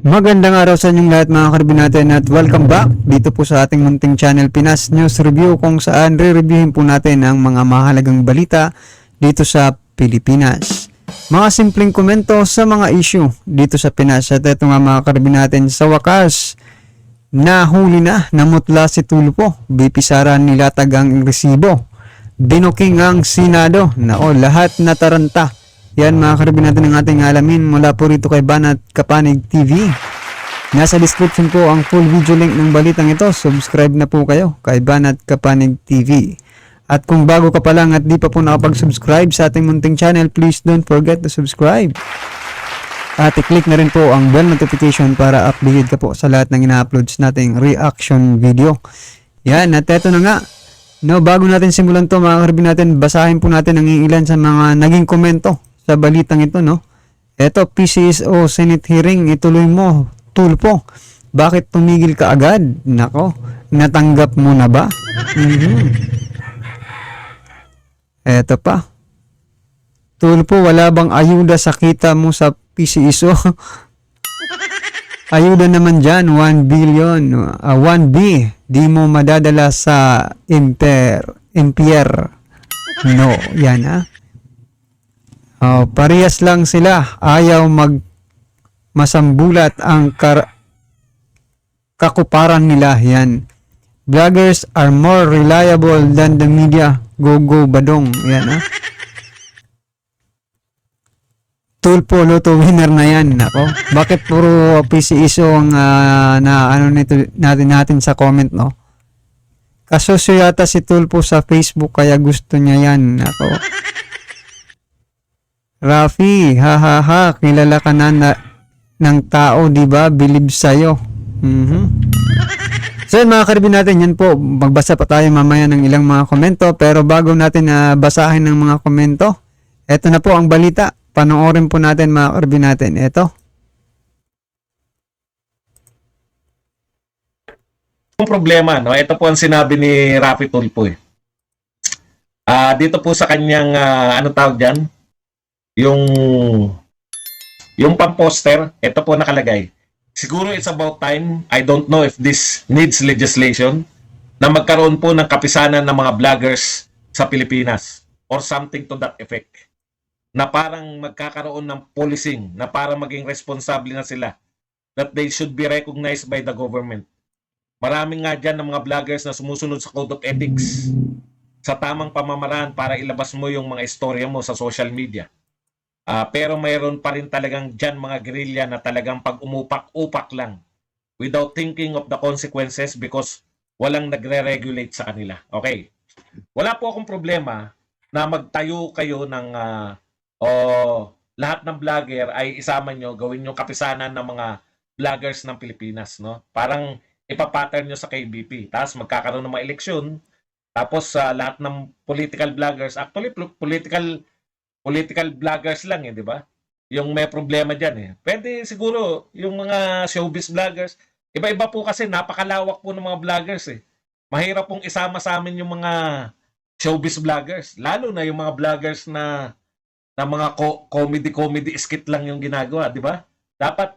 Magandang araw sa inyong lahat mga karibin natin at welcome back dito po sa ating munting channel Pinas News Review kung saan re-reviewin po natin ang mga mahalagang balita dito sa Pilipinas. Mga simpleng komento sa mga issue dito sa Pinas at ito nga mga karibin natin sa wakas nahuli na namutla si Tulfo, BP Sara nilatag ang resibo, binuking ang Senado, lahat nataranta. Yan mga karibin natin ang ating alamin mula po rito kay Banat Kapanig TV. Nasa description po ang full video link ng balitang ito. Subscribe na po kayo kay Banat Kapanig TV. At kung bago ka pa lang at di pa po nakapag-subscribe sa ating munting channel, please don't forget to subscribe. At i-click na rin po ang bell notification para updated ka po sa lahat ng ina-uploads nating reaction video. Yan, at eto na nga. Bago natin simulan to mga karibin natin, basahin po natin ang ilan sa mga naging komento sa balitang ito, Eto, PCSO Senate hearing, ituloy mo, Tulfo. Bakit tumigil ka agad? Nako, natanggap mo na ba? Eto pa. Tulfo, wala bang ayuda sa kita mo sa PCSO? Ayuda naman dyan, 1 billion, 1B. Di mo madadala sa Impier. No, yan parehas lang sila. Ayaw masambulat ang kakuparan nila. Yan. Vloggers are more reliable than the media. Go Badong. Yan Tulfo, Lotto winner na yan. Nako. Bakit puro PCSO ang natin sa comment, Kasosyo yata si Tulfo sa Facebook kaya gusto niya yan. Nako. Rafi, kilala ka na ng tao, di ba? Believe sa'yo. So yun mga karibin natin, yan po. Magbasa pa tayo mamaya ng ilang mga komento. Pero bago natin basahin ng mga komento, eto na po ang balita. Panoorin po natin mga karibin natin. Eto. Yung problema, ito po ang sinabi ni Rafi Tulfo. Dito po sa kanyang, ano tawag dyan? Yung pang-poster, ito po nakalagay. Siguro it's about time, I don't know if this needs legislation, na magkaroon po ng kapisanan ng mga vloggers sa Pilipinas or something to that effect. Na parang magkakaroon ng policing, na parang maging responsable na sila, that they should be recognized by the government. Maraming nga dyan ng mga vloggers na sumusunod sa Code of Ethics sa tamang pamamaraan para ilabas mo yung mga istorya mo sa social media. Pero mayroon pa rin talagang dyan mga guerrilla na talagang pag umupak-upak lang without thinking of the consequences because walang nagre-regulate sa kanila. Okay. Wala po akong problema na magtayo kayo ng lahat ng vlogger ay isama nyo, gawin nyo kapisanan ng mga vloggers ng Pilipinas. Parang ipapattern nyo sa KBP. Tapos magkakaroon ng mga eleksyon. Tapos lahat ng political vloggers, actually political vloggers lang di ba? Yung may problema diyan Pwede siguro yung mga showbiz vloggers. Iba-iba po kasi napakalawak po ng mga vloggers Mahirap pong isama sa amin yung mga showbiz vloggers, lalo na yung mga vloggers na mga comedy skit lang yung ginagawa, di ba? Dapat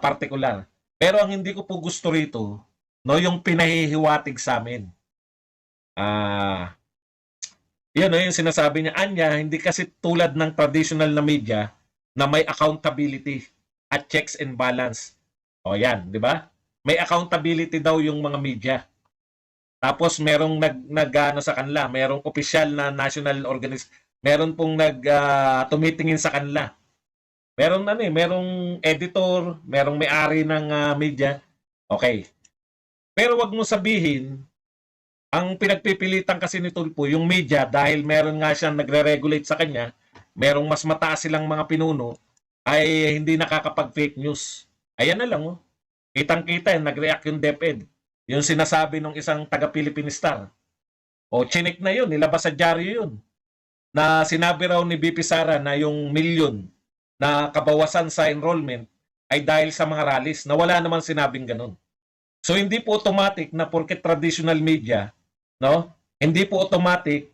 particular. Pero ang hindi ko po gusto rito, yung pinahihiwatig sa amin. Yun yung sinasabi niya, Anya, hindi kasi tulad ng traditional na media na may accountability at checks and balance. O yan, di ba? May accountability daw yung mga media. Tapos merong nag sa kanila, merong opisyal na national organization, meron pong tumitingin sa kanila. Meron merong editor, merong may-ari ng media. Okay. Pero wag mo sabihin, ang pinagpipilitan kasi ni Tulfo, yung media, dahil meron nga siyang nagre-regulate sa kanya, merong mas mataas silang mga pinuno, ay hindi nakakapag-fake news. Ayan na lang, Kitang-kita, nag-react yung DepEd. Yung sinasabi ng isang taga-Philippine Star. Chinik na yun, nilabas sa dyaryo yun. Na sinabi raw ni BP Sara na yung milyon na kabawasan sa enrollment ay dahil sa mga rallies, na wala naman sinabing ganun. So hindi po automatic na porket traditional media, hindi po automatic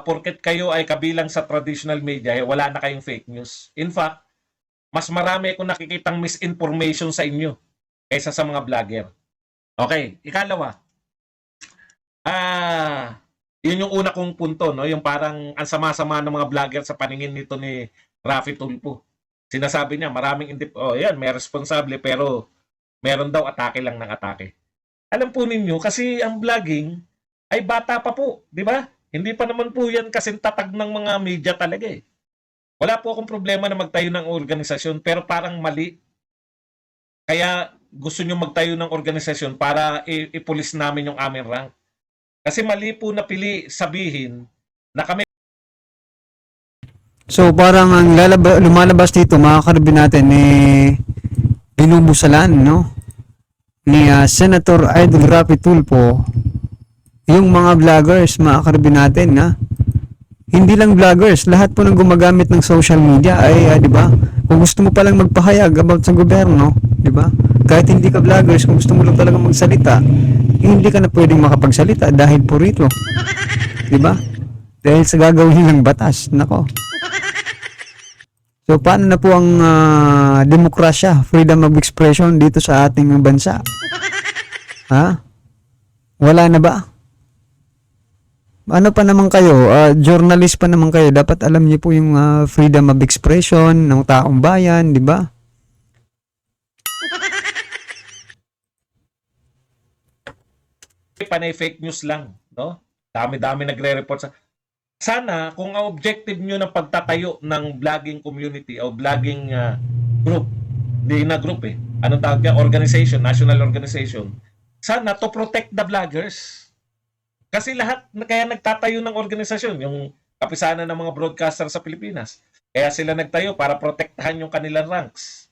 porket kayo ay kabilang sa traditional media, wala na kayong fake news. In fact, mas marami akong nakikitang misinformation sa inyo kaysa sa mga vlogger. Okay, ikalawa. Yun yung una kong punto, no? Yung parang ang sama-sama ng mga vlogger sa paningin nito ni Rafi Tulfo. Sinasabi niya, maraming yan, may responsable pero meron daw atake lang ng atake. Alam po ninyo, kasi ang vlogging ay bata pa po, di ba? Hindi pa naman po yan kasing tatag ng mga media talaga eh. Wala po akong problema na magtayo ng organisasyon, pero parang mali. Kaya gusto nyo magtayo ng organisasyon para ipulis namin yung aming rank. Kasi mali po na pili sabihin na kami. So parang ang lumalabas dito mga karibin natin binubusalan, no? Ni Senator Idol Rafi Tulfo yung mga vloggers, mga karibin natin, na hindi lang vloggers, lahat po ng gumagamit ng social media ay, di ba? Kung gusto mo palang magpahayag about sa gobyerno, di ba? Kahit hindi ka vloggers, kung gusto mo lang talaga magsalita, hindi ka na pwedeng makapagsalita dahil po rito. Di ba? Dahil sa gagawin ng batas. Nako. So, paano na po ang demokrasya, freedom of expression dito sa ating bansa? Ha? Wala na ba? Ano pa naman kayo? Journalist pa naman kayo. Dapat alam niyo po yung freedom of expression ng taong bayan, di ba? Panay fake news lang, no? Dami-dami nagre-report sa. Sana kung ang objective nyo ng pagtatayo ng vlogging community o vlogging group, hindi na group eh. Anong tawag yan? Organization, national organization. Sana to protect the vloggers. Kasi lahat kaya nagtatayo ng organisasyon, yung kapisanan ng mga broadcaster sa Pilipinas. Kaya sila nagtayo para protektahan yung kanilang ranks.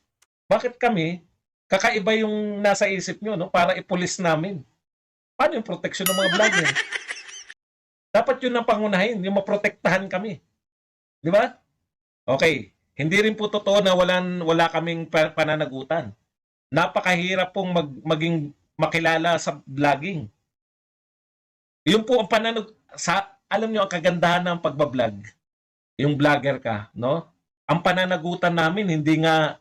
Bakit kami, kakaiba yung nasa isip nyo, no? Para ipulis namin. Paano yung protection ng mga vlogger? Dapat yun ang pangunahin, yung maprotektahan kami. Di ba? Okay. Hindi rin po totoo na wala kaming pananagutan. Napakahirap pong maging makilala sa vlogging. Yung po ang alam nyo ang kagandahan ng pagbablog. Yung vlogger ka, no? Ang pananagutan namin hindi nga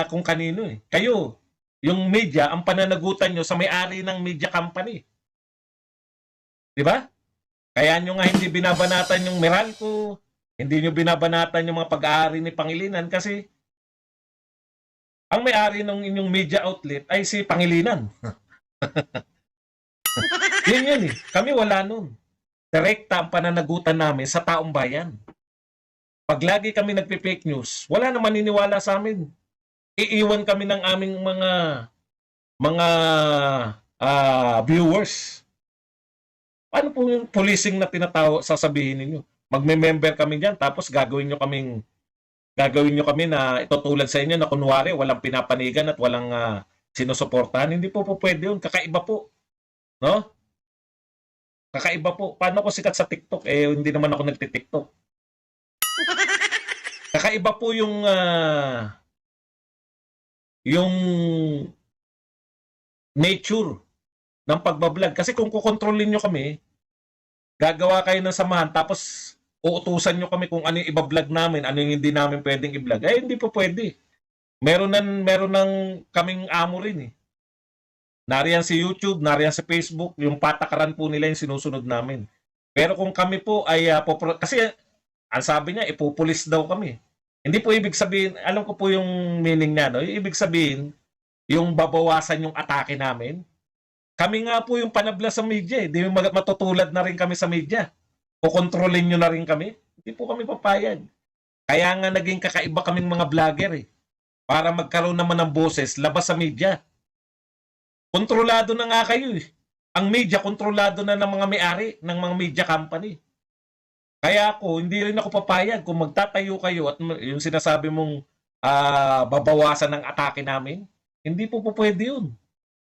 kung kanino eh. Kayo, yung media, ang pananagutan nyo sa may-ari ng media company. Di ba? Kaya nyo nga hindi binabanatan yung Meralco, hindi nyo binabanatan yung mga pag-aari ni Pangilinan kasi ang may-ari ng inyong media outlet ay si Pangilinan. Yun eh. Kami wala nun. Direkta ang pananagutan namin sa taong bayan. Pag lagi kami nagpe-fake news, wala na maniniwala sa amin. Iiwan kami ng aming mga viewers. Paano po yung policing na sasabihin ninyo? Magme-member kami diyan tapos gagawin nyo kami na itutulad sa inyo na kunwari walang pinapanigan at walang sinusuportahan. Hindi po pwede yun. Kakaiba po. No? Kakaiba po. Paano ko sikat sa TikTok? Hindi naman ako nagti-TikTok. Kakaiba po yung nature ng pagbablog. Kasi kung kukontrolin nyo kami, gagawa kayo ng samahan, tapos uutusan nyo kami kung ano yung ibablog namin, ano yung hindi namin pwedeng i-vlog. Hindi po pwede. Meron ng kaming amo rin eh. Nariyan si YouTube, nariyan si Facebook, yung patakaran po nila yung sinusunod namin. Pero kung kami po ay, kasi ang sabi niya, ipupulis daw kami. Hindi po ibig sabihin, alam ko po yung meaning niya, no? Ibig sabihin, yung babawasan yung atake namin. Kami nga po yung panabla sa media. Di matutulad na rin kami sa media. Kukontrolin nyo na rin kami. Hindi po kami papayag. Kaya nga naging kakaiba kaming mga vlogger eh. Para magkaroon naman ng boses, labas sa media. Kontrolado na nga kayo eh. Ang media, kontrolado na ng mga may-ari ng mga media company. Kaya ako, hindi rin ako papayag kung magtatayo kayo at yung sinasabi mong babawasan ng atake namin. Hindi po pwede yun.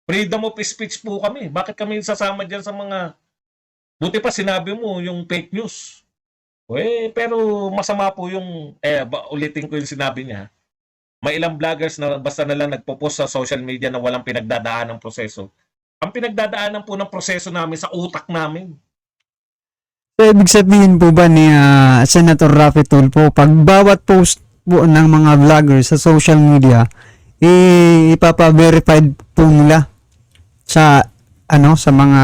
Freedom of speech po kami. Bakit kami sasama dyan sa mga... Buti pa sinabi mo yung fake news. Pero masama po yung... ulitin ko yung sinabi niya. May ilang vloggers na basta na lang nagpo-post sa social media na walang pinagdadaan ng proseso. Ang pinagdadaanan po ng proseso namin sa utak namin. So, ibig sabihin po ba ni Senator Rafi Tulfo, pag bawat post po ng mga vloggers sa social media, ipapa-verified po nila sa sa mga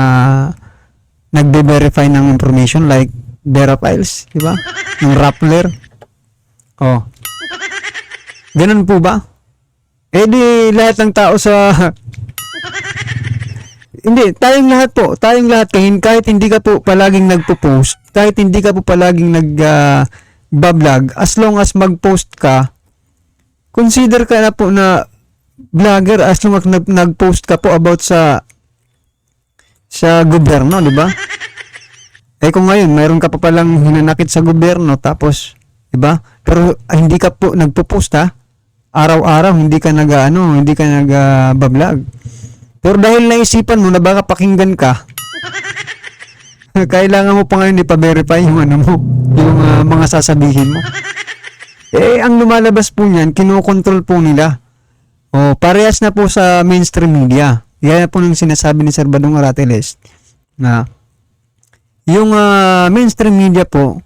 nagbe-verify ng information like Verafiles, di ba? Yung Rappler. Oh. Ganun po ba? Eh di lahat ng tao sa hindi, tayong lahat kahit hindi ka po palaging nagpo-post, kahit hindi ka po palaging bablog, as long as mag-post ka, consider ka na po na vlogger as long as nag-post ka po about sa gobyerno, di ba? Eh kung ngayon, mayroon ka pa palang hinanakit sa gobyerno, tapos, di ba? Pero hindi ka po nagpo-post ha. Araw-araw, hindi ka nag-bablog. Pero dahil naisipan mo na baka pakinggan ka, kailangan mo pa ngayon ipa-verify yung yung mga sasabihin mo. Eh, ang lumalabas po niyan, kinokontrol po nila. O, parehas na po sa mainstream media. Gaya po ng sinasabi ni Sir Badong Arateles na yung mainstream media po,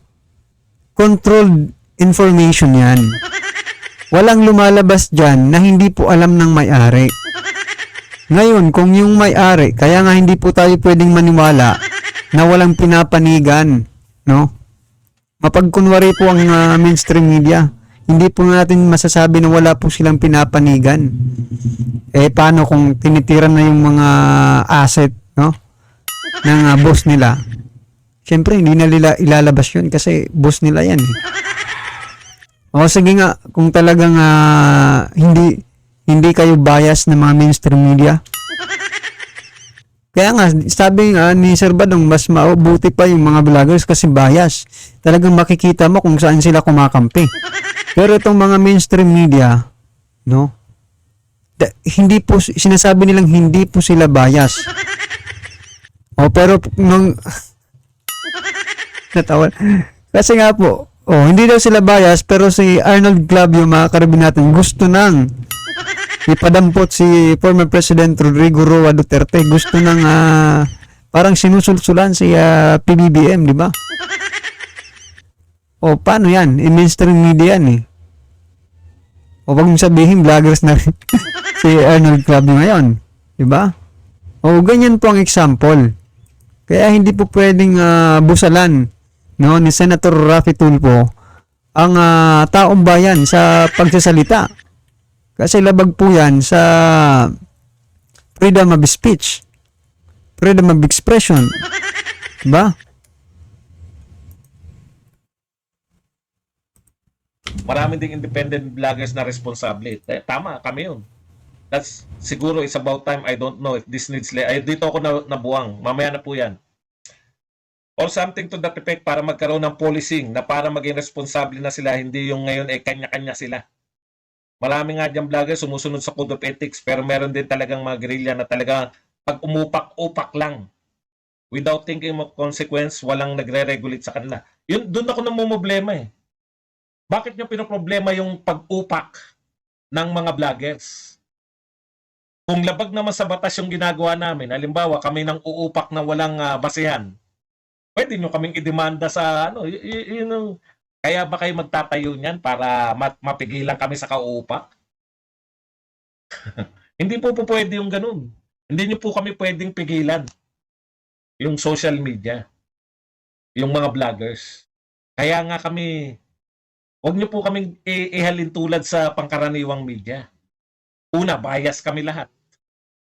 controlled information yan. Walang lumalabas dyan na hindi po alam ng may-ari. Ngayon, kung yung may-ari, kaya nga hindi po tayo pwedeng maniwala na walang pinapanigan, no? Mapagkunwari po ang mainstream media. Hindi po natin masasabi na wala po silang pinapanigan. Eh, paano kung tinitiran na yung mga asset, no? Ng boss nila? Siyempre, hindi na nila ilalabas yun kasi boss nila yan. O sige nga, kung talagang hindi kayo bias ng mga mainstream media. Kaya nga, sabi ni Sir Badong, mas mabuti pa yung mga vloggers kasi bias. Talagang makikita mo kung saan sila kumakampi. Pero itong mga mainstream media, no? Hindi po, sinasabi nilang hindi po sila bias. O pero nung natawa. Kasi nga po, hindi daw sila bias, pero si Arnold Clavio, mga karabin natin, gusto nang ipadampot si former President Rodrigo Roa Duterte. Gusto nang parang sinusulsulan si PBBM, di ba? O paano yan? Mainstream media yan eh. O wag mong sabihin vloggers na rin si Arnold Clavio ngayon, di ba? O ganyan po ang example. Kaya hindi po pwedeng busalan, no, ni Senator Raffy Tulfo ang taong bayan sa pagsasalita. Kasi labag po yan sa freedom of speech, freedom of expression. Diba? Marami ding independent vloggers na responsable. Tama, kami yun. That's siguro it's about time. I don't know if this needs dito ako nabuwang. Mamaya na po yan. Or something to that effect para magkaroon ng policing na para maging responsable na sila, hindi yung ngayon kanya-kanya sila. Marami nga dyan vloggers sumusunod sa code of ethics, pero meron din talagang mga guerrilla na talaga pag umupak-upak lang without thinking of consequence, walang nagre-regulate sa kanila. Yun, doon ako namumblema eh. Bakit nyo pinoproblema yung pag-upak ng mga vloggers? Kung labag naman sa batas yung ginagawa namin, halimbawa kami nang uupak na walang basihan, pwede nyo kaming idemanda sa kaya ba kayo magtatayo niyan para mapigilan kami sa kauupak? Hindi po pwede yung ganun. Hindi nyo po kami pwedeng pigilan yung social media, yung mga vloggers. Kaya nga kami, huwag nyo po kaming ihalin tulad sa pangkaraniwang media. Una, bias kami lahat.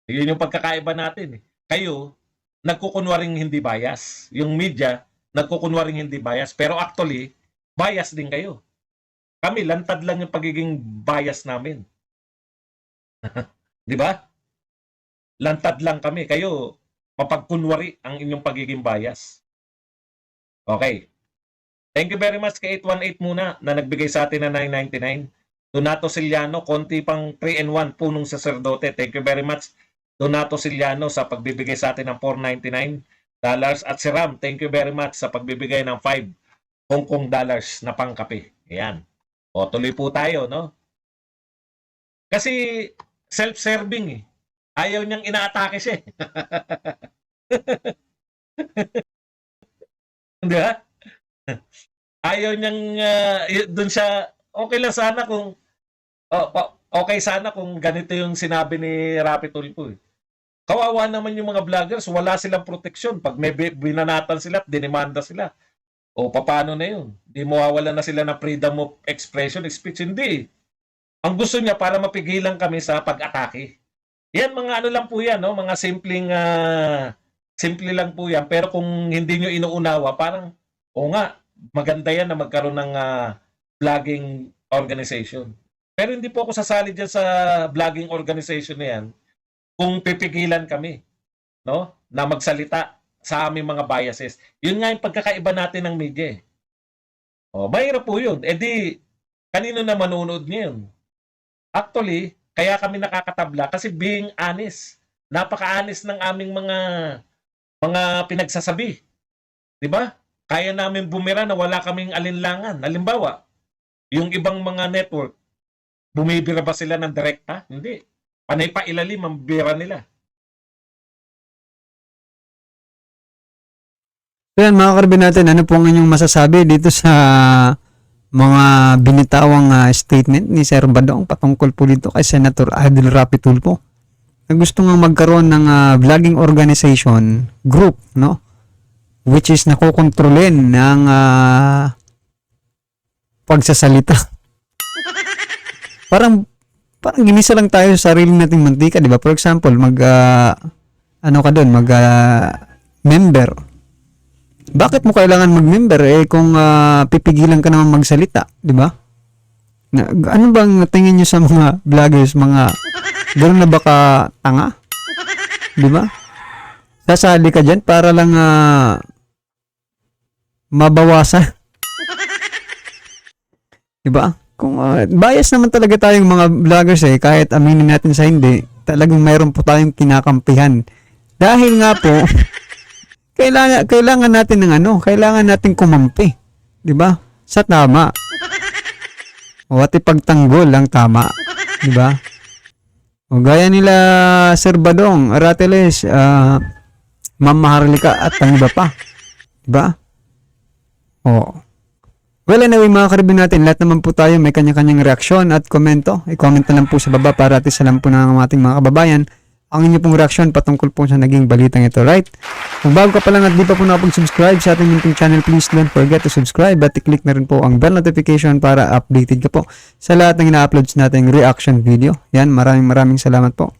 Yun yung pagkakaiba natin. Kayo, nagkukunwaring hindi bias. Yung media, nagkukunwaring hindi bias. Pero actually, bias din kayo. Kami, lantad lang yung pagiging bias namin. Di ba? Lantad lang kami. Kayo, mapagkunwari ang inyong pagiging bias. Okay. Thank you very much kay 818 muna na nagbigay sa atin na 999. Donato Siliano, konti pang 3-in-1 punong saserdote. Thank you very much. Donato Siliano sa pagbibigay sa atin ng $499. At si Ram, thank you very much sa pagbibigay ng 5 Hong Kong dollars na pangkape. Ayan. O, tuloy po tayo, no? Kasi self-serving eh. Ayaw niyang inaatake siya eh. Di ba? Ayaw niyang, doon siya, Okay lang sana kung okay sana kung ganito yung sinabi ni Rapi Tulfo eh. Kawawa naman yung mga vloggers, wala silang proteksyon. Pag may binanatan sila, dinimanda sila. O paano na yun? Di mawawala na sila ng freedom of expression, speech. Hindi. Ang gusto niya para mapigilan kami sa pag-atake. Yan, mga ano lang po yan, no? Mga simple lang po yan. Pero kung hindi nyo inuunawa, parang, o nga, maganda yan na magkaroon ng vlogging organization. Pero hindi po ako sasali dyan sa vlogging organization na yan kung pipigilan kami, no? Na magsalita sa aming mga biases. Yun nga yung pagkakaiba natin ng media. Mahirap po yun. Eh di, kanino na manonood ngayon? Actually, kaya kami nakakatabla kasi being honest. Napaka-honest ng aming mga pinagsasabi. 'Di ba? Kaya namin bumira na wala kaming alinlangan. Halimbawa, yung ibang mga network, bumibira ba sila ng direkta? Hindi. Panay pa ilalim ang bira nila. So yan mga karbi natin, ano po ang inyong masasabi dito sa mga binitawang statement ni Sir Badong patungkol po dito kay Senator Idol Rapi Tulfo na gusto nga magkaroon ng vlogging organization group, no? Which is nakokontrolin ng pagsasalita. parang ginisa lang tayo sa sarili nating mantika, di ba? For example, member. Bakit mo kailangan mag-member kung pipigilan ka naman magsalita, di ba? Ano bang tingin niyo sa mga vloggers, mga gano'n na baka tanga? Di ba? Sasali ka dyan para lang mabawasan. Di ba? Kung bias naman talaga tayong mga vloggers kahit aminin natin sa hindi, talagang mayroon po tayong kinakampihan. Dahil nga po, kailangan natin ng kailangan natin kumampi, 'di ba? Sa tama. O at ipagtanggol ang tama, 'di ba? O gaya nila Sir Badong, Arateles, Ma'am Maharlika at ang iba pa, 'di ba? O well, anyway mga karibin natin, lahat naman po tayo may kanya-kanyang reaksyon at komento. I-comment na lang po sa baba para at isa lang po ng ating mga kababayan ang inyo pong reaksyon patungkol po sa naging balitang ito, right? Kung bago ka pa lang at di pa po nakapag-subscribe sa ating munting channel, please don't forget to subscribe at i-click na rin po ang bell notification para updated ka po sa lahat ng ina-uploads nating reaction video. Yan, maraming salamat po.